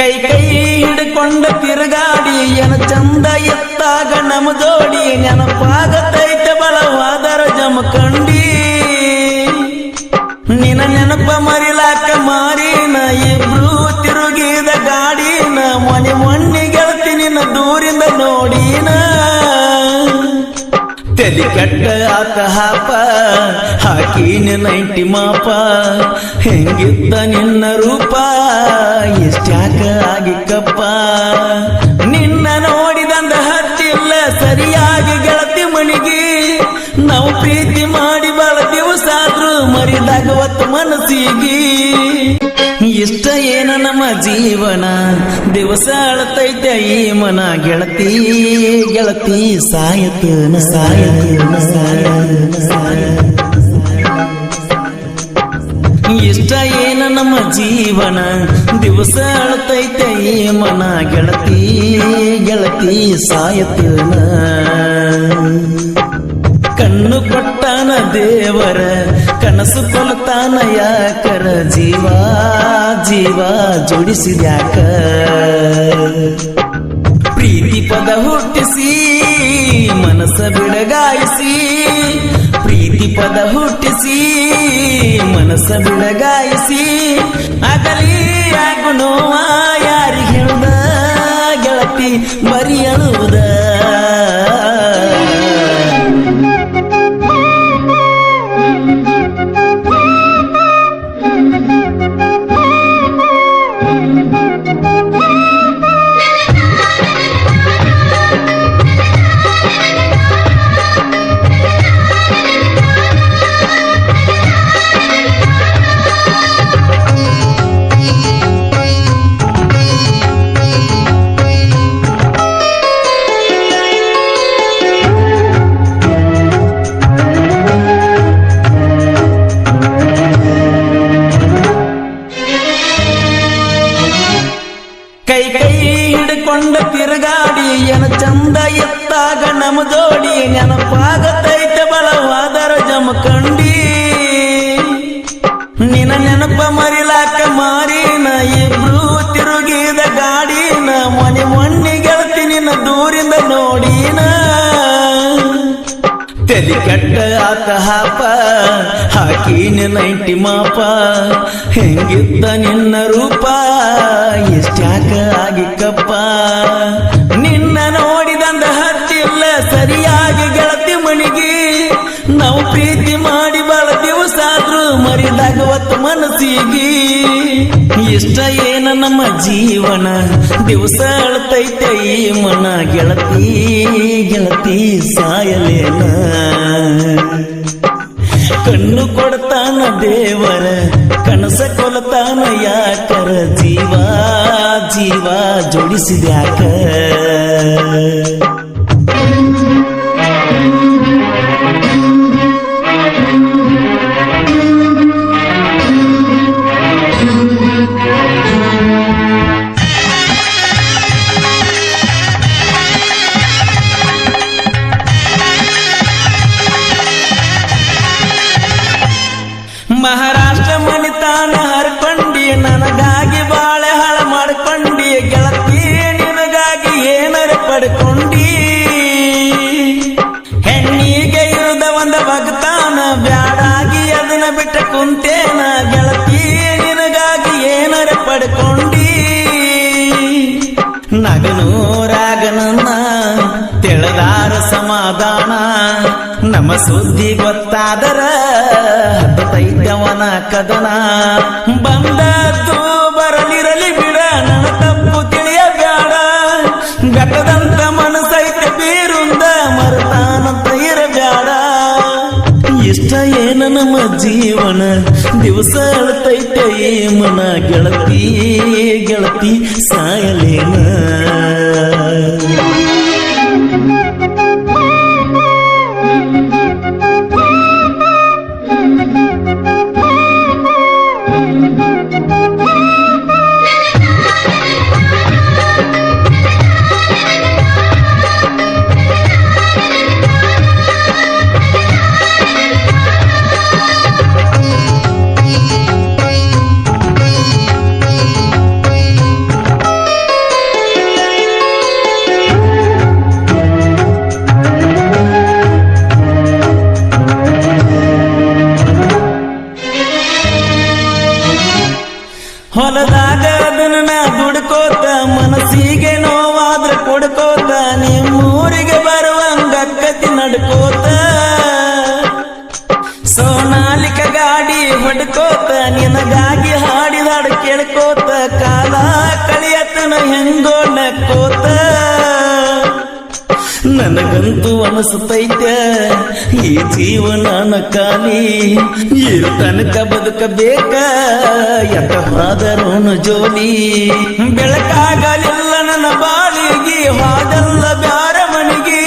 ಕೈ ಕೈ ಹಿಡ್ಕೊಂಡ ತಿರುಗಾಡಿ ಏನ ಚಂದ ಎತ್ತಾಗ ನಮ ಜೋಡಿ ನೆನಪಾಗತೈತೆ ಬಲವಾದರ ಜಮಖಂಡಿ ನಿನ ನೆನಪ ಮರಿಲಾಕ ಮಾರಿನ ಇಬ್ರು ತಿರುಗಿದ ಗಾಡಿನ ಮನೆ ಮೊನ್ನೆ ಗೆಳತಿ ನಿನ್ನ ದೂರಿಂದ ನೋಡಿನ ತಲಿ ಕಟ್ಟ ಆತ ಹಾಪ ಹಾಕಿನ 90 ಮಾಪ ಹೆಂಗಿದ್ದ ನಿನ್ನ ರೂಪ ಎಷ್ಟ್ಯಾಕ ಆಗಿಕ್ಕಪ್ಪ ನಿನ್ನ ನೋಡಿದಂದ ಹತ್ತಿಲ್ಲ ಸರಿಯಾಗಿ ಗೆಳತಿ ಮಣಿಗೆ ನಾವು ಪ್ರೀತಿ ಮಾಡಿ ಬಾಳ ದಿವಸ ಆದ್ರೂ ಮರಿದಾಗವತ್ತು ಮನಸ್ಸಿಗೆ ಇಷ್ಟ ಏನ ನಮ್ಮ ಜೀವನ ದಿವಸ ಅಳತೈತೆ ಈ ಮನ ಗೆಳತಿ ಗೆಳತಿ ಸಾಯತನ ಇಷ್ಟ ಏನ ನಮ್ಮ ಜೀವನ ದಿವಸ ಅಳತೈತೆ ಈ ಮನ ಗೆಳತಿ ಗೆಳತಿ ಸಾಯತನ ಕಣ್ಣು ಕೊಟ್ಟಾನ ದೇವರ ಕನಸು ಕೊಲ್ತಾನ ಯಾಕರ ಜೀವ ಜೀವ ಜೋಡಿಸಿದ್ಯಾಕ ಪ್ರೀತಿ ಪದ ಹುಟ್ಟಿಸಿ ಮನಸ್ಸ ಬಿಡಗಾಯಿಸಿ ಪ್ರೀತಿ ಪದ ಹುಟ್ಟಿಸಿ ಮನಸ್ಸ ಬಿಡಗಾಯಿಸಿ ಆಗಲಿ ಆಗು ನೋವ ಯಾರಿಗೆ ಹೇಳುದ ಗೆಳತಿ ಬರಿ ಅಳುವುದ ಕೈ ಕೈ ಹಿಡ್ಕೊಂಡ ತಿರುಗಾಡಿ ಏನ ಚಂದ ಎತ್ತಾಗ ನಮ ಜೋಡಿ ನೆನಪಾಗತೈತೆ ಬಲವಾದರ ಜಮಖಂಡಿ ನಿನ ನೆನಪ ಮರಿಲಾಕ ಮಾರಿನ ಇಬ್ರು ತಿರುಗಿದ ಗಾಡಿನ ಮನೆ ಮೊನ್ನೆ ಗೆಳತಿ ನಿನ್ನ ದೂರಿಂದ ನೋಡಿನ ತಲಿ ಕಟ್ಟ ಆತ ಹಾಪ ಹಾಕಿನ 90 ಮಾಪ ಹೆಂಗಿದ್ದ ನಿನ್ನ ರೂಪ ಎಷ್ಟ್ಯಾಕ ಆಗಿಕ್ಕಪ್ಪ ನಿನ್ನ ನೋಡಿದಂದ ಹತ್ತಿಲ್ಲ ಸರಿಯಾಗಿ ಗೆಳತಿ ಮಣಿಗೆ ನಾವು ಪ್ರೀತಿ ಮಾಡಿ ಬಾಳ ದಿವಸ ಆದ್ರೂ ಮರಿದಾಗವತ್ತು ಮನಸ್ಸಿಗೆ ಇಷ್ಟ ಏನ ನಮ್ಮ ಜೀವನ ದಿವಸ ಅಳತೈತೆ ಈ ಮನ ಗೆಳತಿ ಗೆಳತಿ ಸಾಯಲೇನ ಕಣ್ಣು ಕೊಡ್ತಾನ ದೇವರ ಕನಸ ಕೊಲ್ತಾನ ಯಾಕರ ಜೀವ ಜೀವ ಜೋಡಿಸಿದ್ಯಾಕ ಮಹಾರಾಷ್ಟ್ರ ಮನಿತಾನ ಹರ್ಕೊಂಡಿ ನನಗಾಗಿ ಬಾಳೆ ಹಾಳ ಮಾಡ್ಕೊಂಡಿ ಗೆಳತಿ ನಿನಗಾಗಿ ಏನರ ಪಡ್ಕೊಂಡಿ ಹೆಣ್ಣಿಗೆ ಇರುದ ಒಂದ ಭಕ್ತಾನ ಬ್ಯಾಡಾಗಿ ಅದನ್ನ ಬಿಟ್ಟ ಕುಂತೇನ ಗೆಳತಿ ನಿನಗಾಗಿ ಏನರ ಪಡ್ಕೊಂಡಿ ನಗನೂರಾಗನನ್ನ ತೆಳದಾರ ಸಮಾಧಾನ ನಮ್ಮ ಸುದ್ದಿ ಗೊತ್ತಾದರ ಹತ್ತೈತವನ ಕದನ ಬಂದದ್ದು ಬರಲಿರಲಿ ಬಿಡ ನನ್ನ ತಪ್ಪು ತಿಳಿಯಬೇಡ ಘಟದಂತ ಮನಸ್ಸೈತ ಬೀರುಂದ ಮರತಾನಂತ ಇರಬೇಡ ಇಷ್ಟ ಏನ ನಮ್ಮ ಜೀವನ ದಿವಸ ಅಳತೈತೆ ಈ ಮನ ಗೆಳತಿ ಗೆಳತಿ ಸಾಯಲೇನ ಹೊಲದಾಗ ಅದನ್ನ ನಾ ದುಡ್ಕೋತ ಮನಸ್ಸಿಗೆ ನೋವಾದ್ರ ಕೊಡ್ಕೋತ ನಿಮ್ಮೂರಿಗೆ ಬರುವಂಗಕ್ಕತಿ ನಡ್ಕೋತ ಸೋನಾಲಿಕ ಗಾಡಿ ಹೊಡ್ಕೋತ ನಿನಗಾಗಿ ಹಾಡಿದಾಡು ಕೇಳ್ಕೋತ ಕಾಲ ಕಳಿಯತನ ಹೆಂಗೋ ನಕ್ಕೋತ ನನಗಂತೂ ಅನಿಸ್ತೈತೆ ಈ ಜೀವನ ಖಾಲಿ ಇರು ತನಕ ಬದುಕಬೇಕ ಎತ್ತವಾದರೋನು ಜೋಲಿ ಬೆಳಕಾಗಲಿಲ್ಲ ನನ್ನ ಬಾಳಿಗೆ ಹಾದಲ್ಲ ಬ್ಯಾರ ಮಣಿಗೆ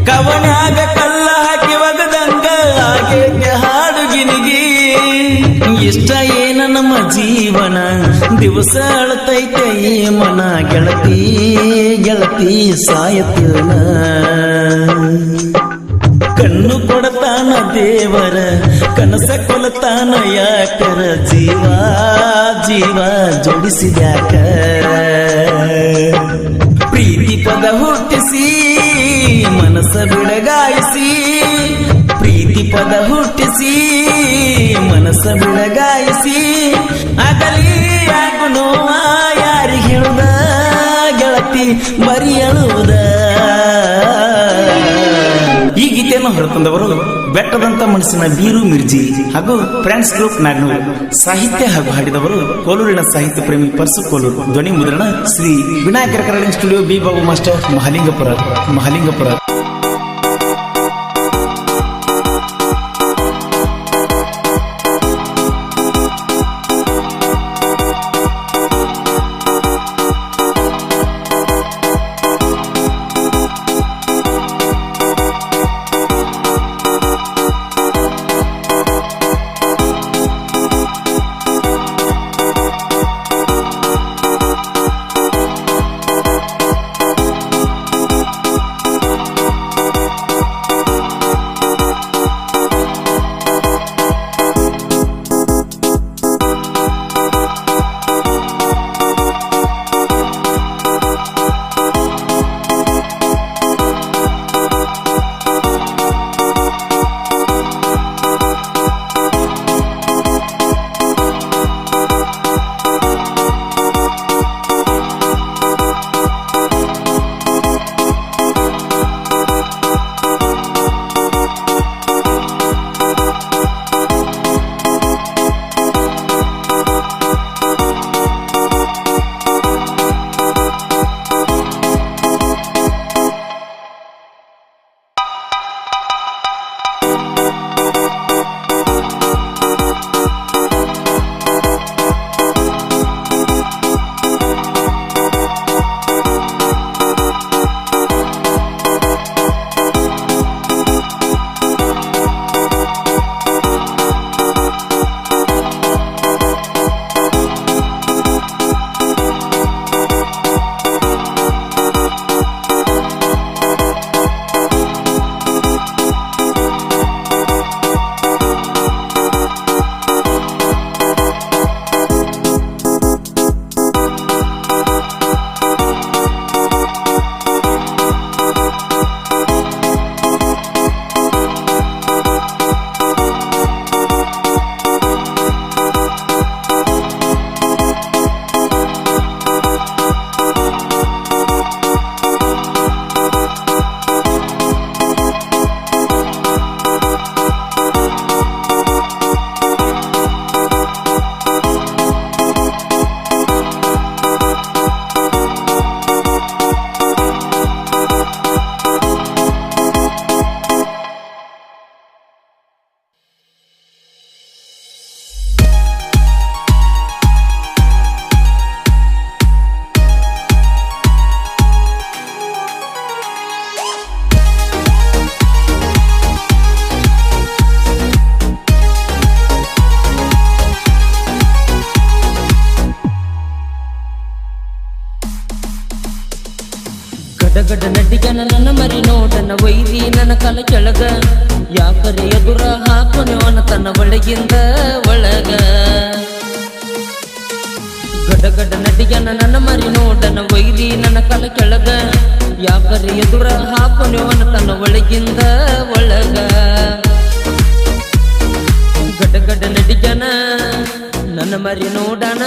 ಕವನ್ಯಾಗ ಕಲ್ಲ ಹಾಕಿ ಒಗದಂಗ ಹಾಗೆ ಹಾಡುಗಿನಿಗೆ ಇಷ್ಟ ಏನ ನಮ್ಮ ಜೀವನ ದಿವಸ ಅಳತೈತೆ ಈ ಮನ ಗೆಳತಿ ಗೆಳತಿ ಸಾಯತಿನ ಕಣ್ಣು ಕೊಡತಾನ ದೇವರ ಕನಸ ಕೊಲತಾನ ಯಾಕರ ಜೀವ ಜೀವ ಜೋಡಿಸಿದ್ಯಾಕ ಪ್ರೀತಿ ಪದ ಹುಟ್ಟಿಸಿ ಮನಸ್ಸ ಬಿಡಗಾಯಿಸಿ ಪ್ರೀತಿ ಪದ ಹುಟ್ಟಿಸಿ ಮನಸ್ಸ ಬಿಡಗಾಯಿಸಿ ಆಗಲಿ ಯಾಕು ನೋವ ಯಾರಿಗೆ ಹೇಳುದ ಗೆಳತಿ ಬರಿ ಅಳುವುದ. ಈ ಗೀತೆಯನ್ನು ಹೊರತಂದವರು ಬೆಟ್ಟದಂತ ಮನಸ್ಸಿನ ಬೀರು ಮಿರ್ಜಿ ಹಾಗೂ ಫ್ರೆಂಡ್ಸ್ ಗ್ರೂಪ್ ನಾಗ್ನೂರು. ಸಾಹಿತ್ಯ ಹಾಗೂ ಹಾಡಿದವರು ಕೋಲೂರಿನ ಸಾಹಿತ್ಯ ಪ್ರೇಮಿ ಪರ್ಸು ಕೋಲೂರು. ಧ್ವನಿ ಮುದ್ರಣ Shri Vinayaka recording studio B Babu master Mahalingapura. ಗಡಗಡ ನಡಿಗನ ನನ್ನ ಮರಿ ನೋಡನ ವೈರಿ ನನ್ನ ಕಲ ಕೆಳಗ ಯಾಕರೆ ಎದುರ ಹಾಕೊನೆವನ ತನ್ನ ಒಳಗಿಂದ ಒಳಗ ಗಡಗಡ ನಡಿಗನ ನನ್ನ ಮರಿ ನೋಡನ ವೈರಿ ನನ್ನ ಕಲ ಕೆಳಗ ಯಾಕರೆ ಎದುರ ಹಾಕೊನೆವನ ತನ್ನ ಒಳಗಿಂದ ಒಳಗ ಗಡಗಡ ನಡಿಗನ ನನ್ನ ಮರಿ ನೋಡನ